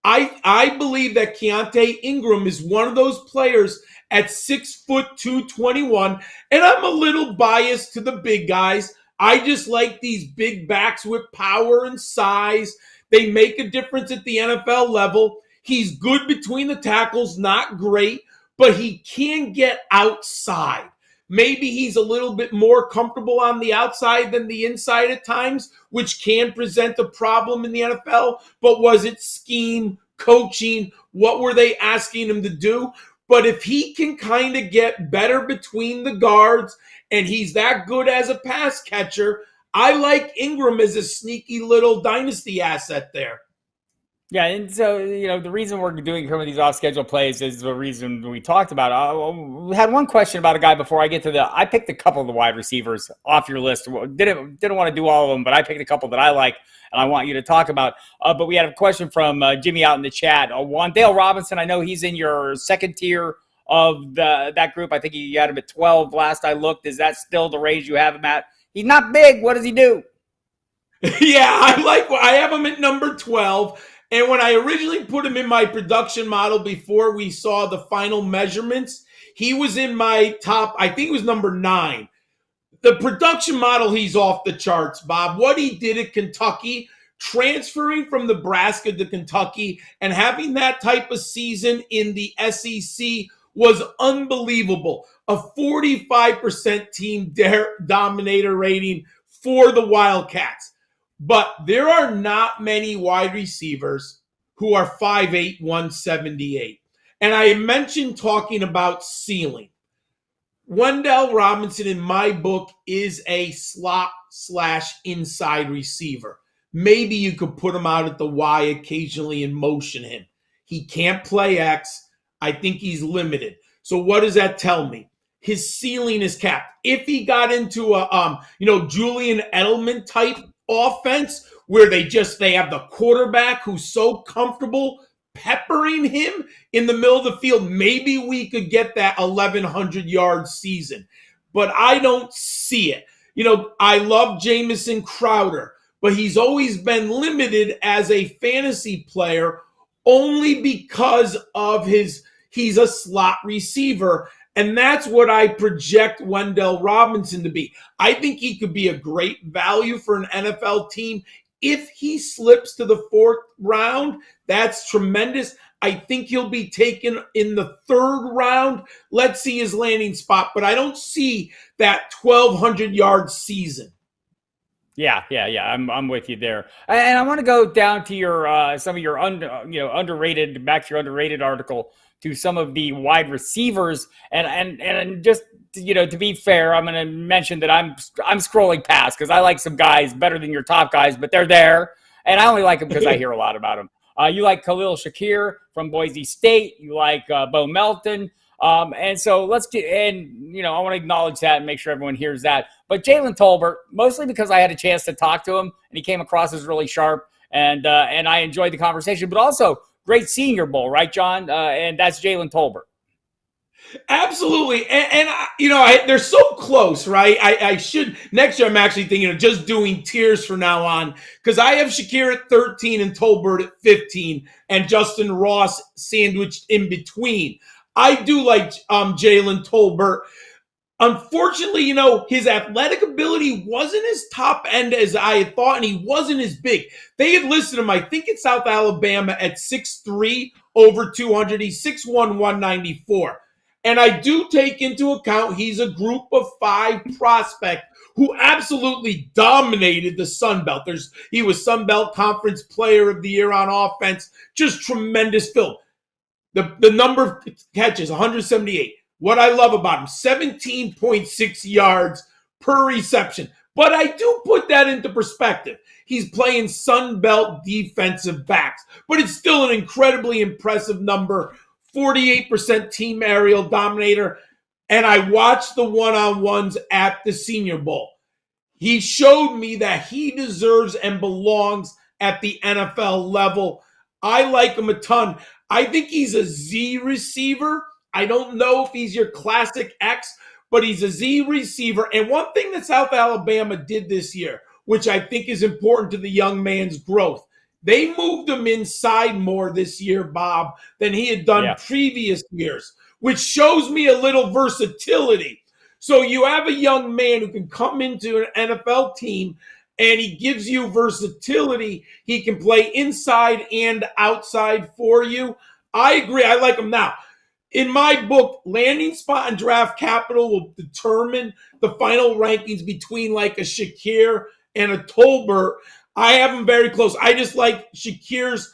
Speaker 2: I believe that Keaontay Ingram is one of those players at 6'2", 221, and I'm a little biased to the big guys. I just like these big backs with power and size. They make a difference at the NFL level. He's good between the tackles, not great, but he can get outside. Maybe he's a little bit more comfortable on the outside than the inside at times, which can present a problem in the NFL. But was it scheme, coaching? What were they asking him to do? But if he can kind of get better between the guards and he's that good as a pass catcher, I like Ingram as a sneaky little dynasty asset there.
Speaker 1: Yeah, and so, the reason we're doing some of these off-schedule plays is the reason we talked about it. We had one question about a guy before I get to I picked a couple of the wide receivers off your list. Didn't want to do all of them, but I picked a couple that I like and I want you to talk about. But we had a question from Jimmy out in the chat. Wandale Robinson, I know he's in your 2nd tier of that group. I think you had him at 12 last I looked. Is that still the range you have him at? He's not big. What does he do?
Speaker 2: Yeah, I have him at number 12. And when I originally put him in my production model before we saw the final measurements, he was in my top, I think it was number 9. The production model, he's off the charts, Bob. What he did at Kentucky transferring from Nebraska to Kentucky and having that type of season in the SEC was unbelievable. A 45% team dominator rating for the Wildcats. But there are not many wide receivers who are 5'8", 178. And I mentioned talking about ceiling. Wendell Robinson, in my book, is a slot/inside receiver. Maybe you could put him out at the Y occasionally and motion him. He can't play X. I think he's limited. So what does that tell me? His ceiling is capped. If he got into a Julian Edelman type offense where they have the quarterback who's so comfortable peppering him in the middle of the field, maybe we could get that 1,100-yard season. But I don't see it. I love Jamison Crowder, but he's always been limited as a fantasy player only because of he's a slot receiver. And that's what I project Wendell Robinson to be. I think he could be a great value for an NFL team. If he slips to the 4th round, that's tremendous. I think he'll be taken in the 3rd round. Let's see his landing spot, but I don't see that 1,200-yard season.
Speaker 1: Yeah. I'm with you there, and I want to go down to your some of your underrated, back to your underrated article, to some of the wide receivers, and just to be fair, I'm going to mention that I'm scrolling past because I like some guys better than your top guys, but they're there, and I only like them because I hear a lot about them. You like Khalil Shakir from Boise State. You like Bo Melton. And so I want to acknowledge that and make sure everyone hears that. But Jalen Tolbert, mostly because I had a chance to talk to him and he came across as really sharp, and I enjoyed the conversation, but also great Senior Bowl, right, John? And that's Jalen Tolbert.
Speaker 2: Absolutely. And they're so close, right? I should, next year I'm actually thinking of just doing tiers from now on, because I have Shakir at 13 and Tolbert at 15 and Justin Ross sandwiched in between. I do like Jalen Tolbert. Unfortunately, his athletic ability wasn't as top end as I had thought, and he wasn't as big. They had listed him, I think, at South Alabama at 6'3", over 200. He's 6'1", 194. And I do take into account he's a group of 5 prospect who absolutely dominated the Sun Belt. He was Sun Belt Conference Player of the Year on offense. Just tremendous film. The number of catches, 178. What I love about him, 17.6 yards per reception. But I do put that into perspective. He's playing Sun Belt defensive backs, but it's still an incredibly impressive number. 48% team aerial dominator. And I watched the one-on-ones at the Senior Bowl. He showed me that he deserves and belongs at the NFL level. I like him a ton. I think he's a Z receiver. I don't know if he's your classic X, but he's a Z receiver. And one thing that South Alabama did this year, which I think is important to the young man's growth, they moved him inside more this year, Bob, than he had done previous years, which shows me a little versatility. So you have a young man who can come into an NFL team and he gives you versatility. He can play inside and outside for you. I agree. I like him. Now, in my book, landing spot and draft capital will determine the final rankings between like a Shakir and a Tolbert. I have them very close. I just like Shakir's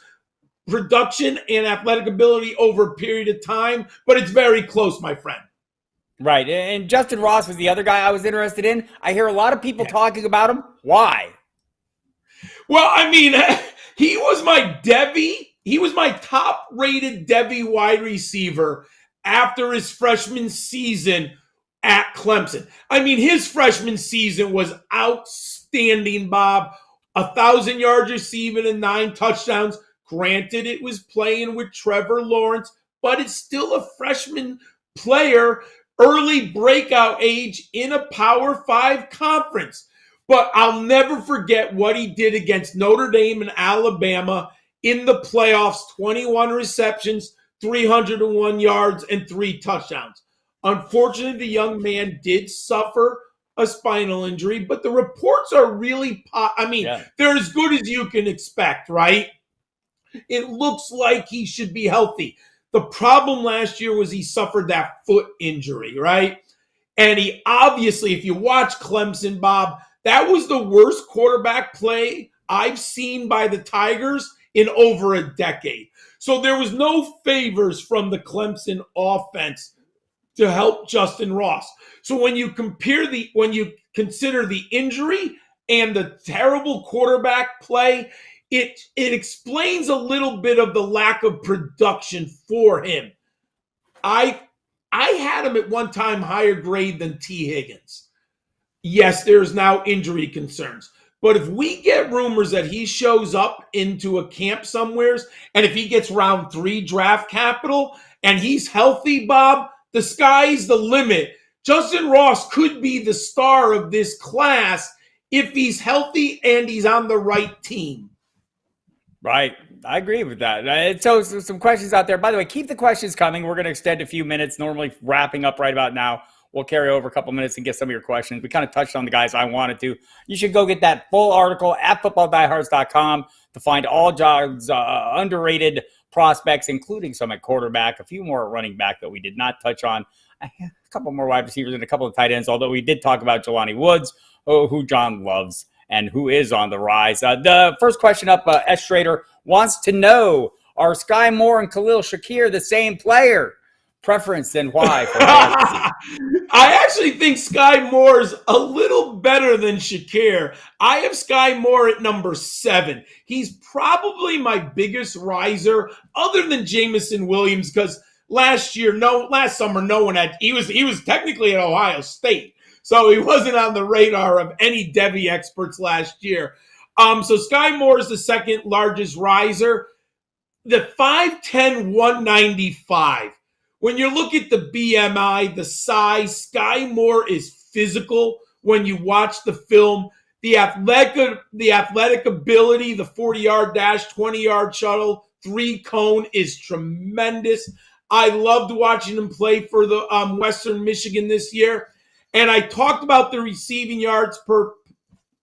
Speaker 2: production and athletic ability over a period of time, but it's very close, my friend.
Speaker 1: Right. And Justin Ross was the other guy I was interested in. I hear a lot of people talking about him. Why?
Speaker 2: Well, I mean, he was my Devy. He was my top-rated Devy wide receiver after his freshman season at Clemson. I mean, his freshman season was outstanding, Bob. 1,000 yards receiving and 9 touchdowns. Granted, it was playing with Trevor Lawrence, but it's still a freshman player, early breakout age in a Power 5 conference. But I'll never forget what he did against Notre Dame and Alabama in the playoffs. 21 receptions, 301 yards, and 3 touchdowns. Unfortunately, the young man did suffer a spinal injury, but the reports are really, they're as good as you can expect, right? It looks like he should be healthy. The problem last year was he suffered that foot injury, right? And he obviously, if you watch Clemson, Bob, that was the worst quarterback play I've seen by the Tigers in over a decade. So there was no favors from the Clemson offense to help Justin Ross. So when you consider the injury and the terrible quarterback play, it explains a little bit of the lack of production for him. I had him at one time higher grade than T. Higgins. Yes, there's now injury concerns. But if we get rumors that he shows up into a camp somewheres, and if he gets round 3 draft capital and he's healthy, Bob, the sky's the limit. Justin Ross could be the star of this class if he's healthy and he's on the right team.
Speaker 1: Right. I agree with that. So some questions out there. By the way, keep the questions coming. We're going to extend a few minutes, normally wrapping up right about now. We'll carry over a couple minutes and get some of your questions. We kind of touched on the guys I wanted to. You should go get that full article at footballdiehards.com to find all John's underrated prospects, including some at quarterback, a few more at running back that we did not touch on, a couple more wide receivers and a couple of tight ends, although we did talk about Jelani Woods, who John loves and who is on the rise. The first question up, S. Schrader wants to know, are Sky Moore and Khalil Shakir the same player? Preference and why?
Speaker 2: I actually think Sky Moore is a little better than Shakir. I have Sky Moore at number 7. He's probably my biggest riser other than Jamison Williams, because last summer, no one had, he was technically at Ohio State. So he wasn't on the radar of any Devy experts last year. So Sky Moore is the second largest riser. The 5'10", 195. When you look at the BMI, the size, Sky Moore is physical when you watch the film. The athletic ability, the 40-yard dash, 20-yard shuttle, 3-cone is tremendous. I loved watching him play for the Western Michigan this year. And I talked about the receiving yards per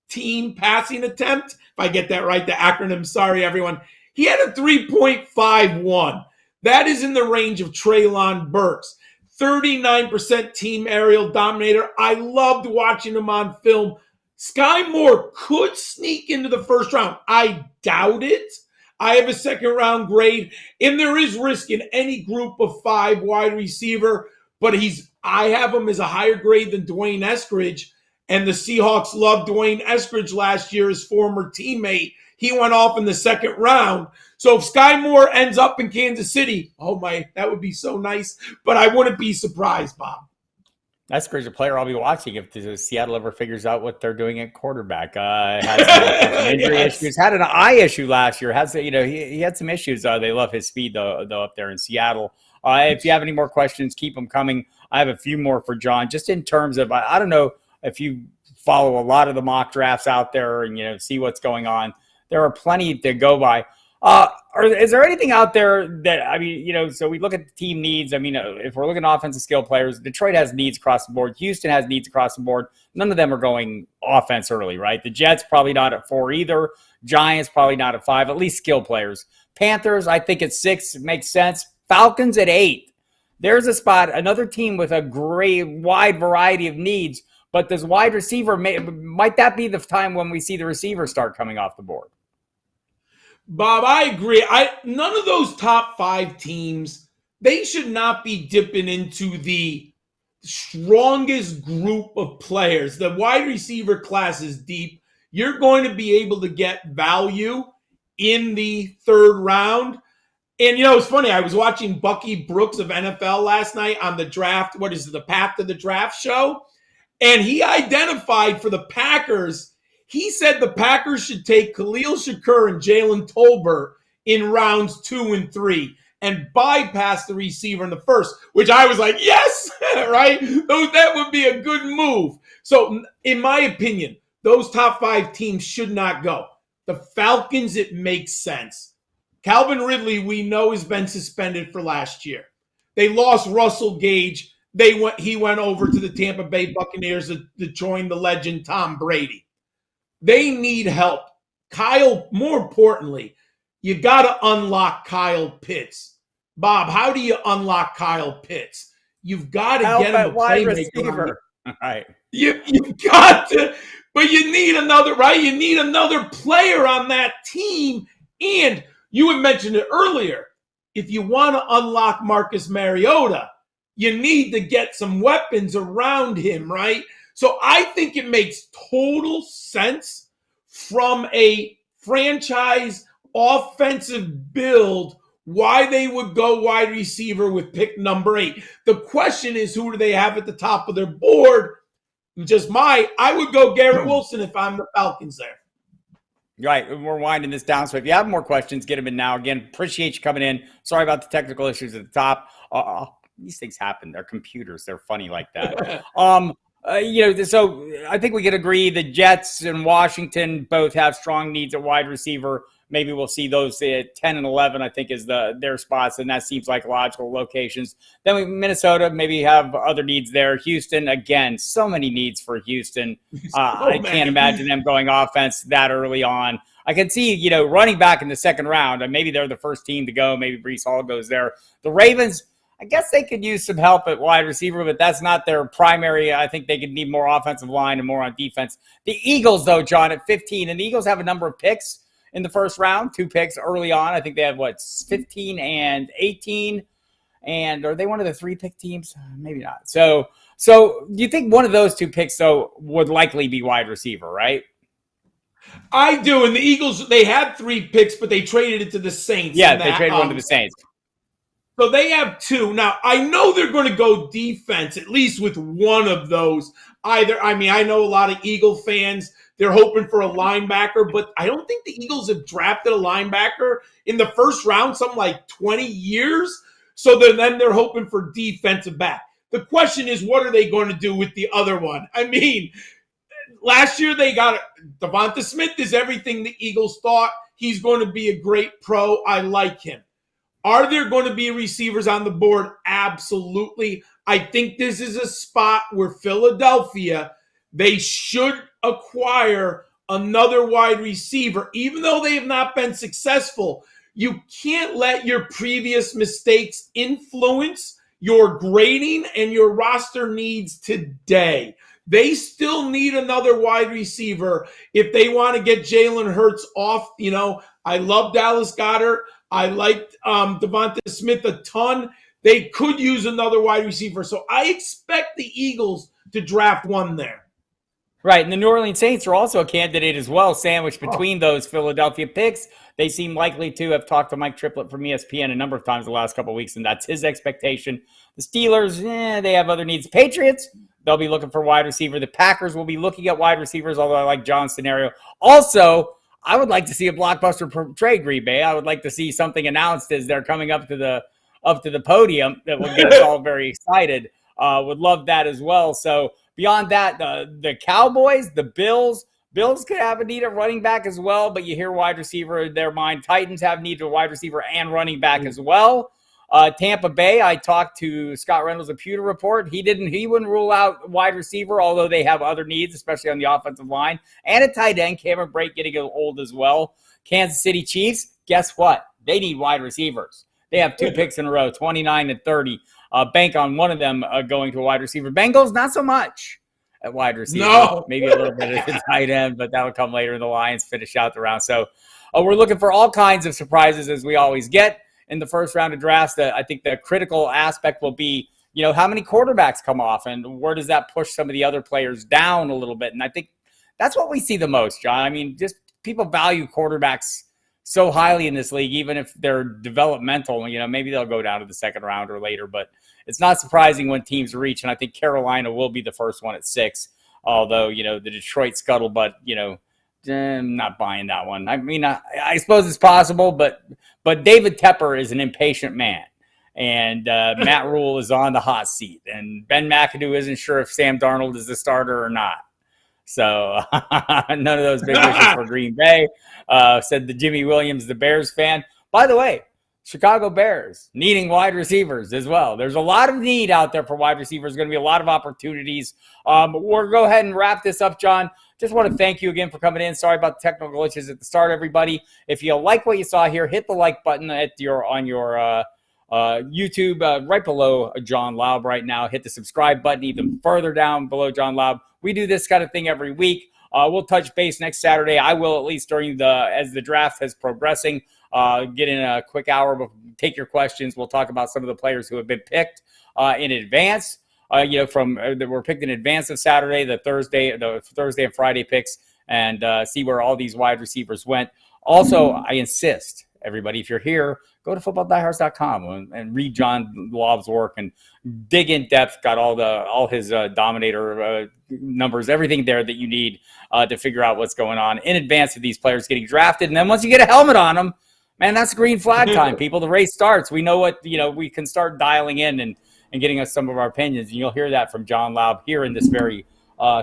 Speaker 2: team passing attempt. If I get that right, the acronym, sorry, everyone. He had a 3.51. That is in the range of Treylon Burks. 39% team aerial dominator. I loved watching him on film. Sky Moore could sneak into the first round. I doubt it. I have a second round grade, and there is risk in any group of 5 wide receiver, but I have him as a higher grade than Dwayne Eskridge, and the Seahawks loved Dwayne Eskridge last year, his former teammate. He went off in the second round. So if Sky Moore ends up in Kansas City, that would be so nice. But I wouldn't be surprised, Bob.
Speaker 1: Eskridge, a player I'll be watching if the Seattle ever figures out what they're doing at quarterback. Had some injury issues. Had an eye issue last year. He had some issues. They love his speed though up there in Seattle. If you have any more questions, keep them coming. I have a few more for John. Just in terms of, I don't know if you follow a lot of the mock drafts out there and see what's going on. There are plenty to go by. Is there anything out there that, so we look at the team needs. If we're looking at offensive skill players, Detroit has needs across the board. Houston has needs across the board. None of them are going offense early, right? The Jets probably not at 4 either. Giants probably not at 5, at least skill players. Panthers, I think at 6 makes sense. Falcons at 8. There's a spot, another team with a great wide variety of needs, but this wide receiver, might that be the time when we see the receivers start coming off the board?
Speaker 2: Bob, I agree. None of those top 5 teams, they should not be dipping into the strongest group of players. The wide receiver class is deep. You're going to be able to get value in the 3rd round. And, it's funny. I was watching Bucky Brooks of NFL last night on the draft. What is it, the Path to the Draft show? And he identified for the Packers. He said the Packers should take Khalil Shakir and Jalen Tolbert in rounds 2 and 3 and bypass the receiver in the first, which I was like, yes, right? That would be a good move. So in my opinion, those top 5 teams should not go. The Falcons, it makes sense. Calvin Ridley, we know, has been suspended for last year. They lost Russell Gage. he went over to the Tampa Bay Buccaneers to join the legend Tom Brady. They need help. More importantly, you got to unlock Kyle Pitts. Bob, how do you unlock Kyle Pitts? You've got to get him a
Speaker 1: wide
Speaker 2: playmaker.
Speaker 1: receiver. Right.
Speaker 2: You've got to, but you need another, right? You need another player on that team. And you had mentioned it earlier. If you want to unlock Marcus Mariota, you need to get some weapons around him, right? So I think it makes total sense from a franchise offensive build why they would go wide receiver with pick number 8. The question is, who do they have at the top of their board? I would go Garrett Wilson if I'm the Falcons there.
Speaker 1: Right. We're winding this down. So if you have more questions, get them in now. Again, appreciate you coming in. Sorry about the technical issues at the top. These things happen. They're computers. They're funny like that. So I think we could agree the Jets and Washington both have strong needs at wide receiver. Maybe we'll see those at 10 and 11, I think, is their spots, and that seems like logical locations. Then Minnesota maybe have other needs there. Houston, again, so many needs for Houston. I can't imagine them going offense that early on. I can see, running back in the second round, and maybe they're the first team to go. Maybe Breece Hall goes there. The Ravens, I guess they could use some help at wide receiver, but that's not their primary. I think they could need more offensive line and more on defense. The Eagles, though, John, at 15, and the Eagles have a number of picks in the first round, 2 picks early on. I think they have 15 and 18. And are they one of the 3-pick teams? Maybe not. So you think one of those 2 picks, though, would likely be wide receiver, right?
Speaker 2: I do. And the Eagles, they had 3 picks, but they traded it to the Saints.
Speaker 1: Yeah, they traded one to the Saints.
Speaker 2: So they have 2. Now, I know they're going to go defense, at least with one of those. I know a lot of Eagle fans, they're hoping for a linebacker, but I don't think the Eagles have drafted a linebacker in the first round, something like 20 years. So then they're hoping for defensive back. The question is, what are they going to do with the other one? I mean, last year they got Devonta Smith is everything the Eagles thought. He's going to be a great pro. I like him. Are there going to be receivers on the board? Absolutely. I think this is a spot where Philadelphia, they should acquire another wide receiver. Even though they have not been successful, you can't let your previous mistakes influence your grading and your roster needs today. They still need another wide receiver if they want to get Jalen Hurts off. I love Dallas Goedert. I liked Devonta Smith a ton. They could use another wide receiver. So I expect the Eagles to draft one there.
Speaker 1: Right, and the New Orleans Saints are also a candidate as well, sandwiched between those Philadelphia picks. They seem likely to have talked to Mike Triplett from ESPN a number of times the last couple of weeks, and that's his expectation. The Steelers, they have other needs. Patriots, they'll be looking for wide receiver. The Packers will be looking at wide receivers, although I like John's scenario. Also, I would like to see a blockbuster trade, Green Bay. I would like to see something announced as they're coming up to the podium that will get us all very excited. Would love that as well. So beyond that, the Cowboys, the Bills could have a need at running back as well, but you hear wide receiver in their mind. Titans have need of wide receiver and running back as well. Tampa Bay, I talked to Scott Reynolds of Pewter Report. He wouldn't rule out wide receiver, although they have other needs, especially on the offensive line. And a tight end, Cameron Brate getting old as well. Kansas City Chiefs, guess what? They need wide receivers. They have 2 picks in a row, 29 and 30. Bank on one of them going to a wide receiver. Bengals, not so much at wide receiver.
Speaker 2: No.
Speaker 1: Maybe a little bit at the tight end, but that'll come later in the Lions finish out the round. So we're looking for all kinds of surprises as we always get in the first round of drafts. I think the critical aspect will be, how many quarterbacks come off and where does that push some of the other players down a little bit? And I think that's what we see the most, John. I mean, just people value quarterbacks so highly in this league, even if they're developmental, maybe they'll go down to the second round or later, but it's not surprising when teams reach. And I think Carolina will be the first one at 6, although, the Detroit scuttlebutt, I'm not buying that one. I mean, I suppose it's possible, but David Tepper is an impatient man, and Matt Rule is on the hot seat, and Ben McAdoo isn't sure if Sam Darnold is the starter or not. So none of those big wishes for Green Bay. Said the Jimmy Williams, the Bears fan. By the way, Chicago Bears needing wide receivers as well. There's a lot of need out there for wide receivers. Going to be a lot of opportunities. We'll go ahead and wrap this up, John. Just want to thank you again for coming in. Sorry about the technical glitches at the start, everybody. If you like what you saw here, hit the like button on your YouTube right below John Laub right now. Hit the subscribe button even further down below John Laub. We do this kind of thing every week. We'll touch base next Saturday. I will, at least as the draft is progressing. Get in a quick hour, take your questions. We'll talk about some of the players who have been picked in advance. That were picked in advance of Saturday, the Thursday and Friday picks, and see where all these wide receivers went. Also, I insist, everybody, if you're here, go to footballdiehards.com and read John Laub's work and dig in depth. Got all his dominator numbers, everything there that you need to figure out what's going on in advance of these players getting drafted. And then once you get a helmet on them, man, that's green flag time, people. The race starts. We know we can start dialing in and getting us some of our opinions. And you'll hear that from John Laub here in this very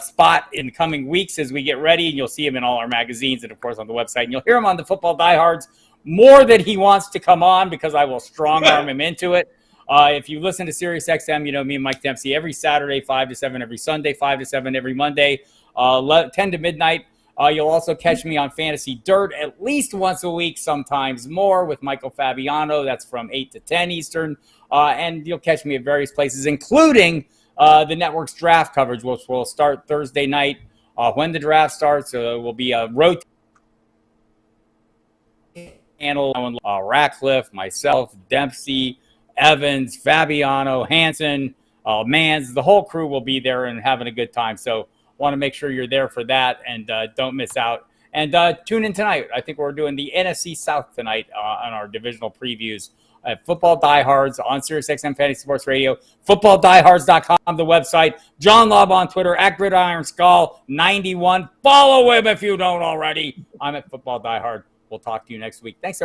Speaker 1: spot in coming weeks as we get ready. And you'll see him in all our magazines and, of course, on the website. And you'll hear him on the Football Diehards more than he wants to come on because I will strong-arm him into it. If you listen to SiriusXM, me and Mike Dempsey every Saturday, 5 to 7, every Sunday, 5 to 7, every Monday, 10 to midnight. You'll also catch me on Fantasy Dirt at least once a week, sometimes more, with Michael Fabiano. That's from 8 to 10 Eastern. And you'll catch me at various places, including the network's draft coverage, which will start Thursday night. When the draft starts, will be a rotation. Ratcliffe, myself, Dempsey, Evans, Fabiano, Hansen, Mans. The whole crew will be there and having a good time. So want to make sure you're there for that and don't miss out. And tune in tonight. I think we're doing the NFC South tonight on our divisional previews at Football Diehards on SiriusXM Fantasy Sports Radio, footballdiehards.com, the website. John Laub on Twitter, at GridironSkull91. Follow him if you don't already. I'm at Football Diehard. We'll talk to you next week. Thanks, everyone.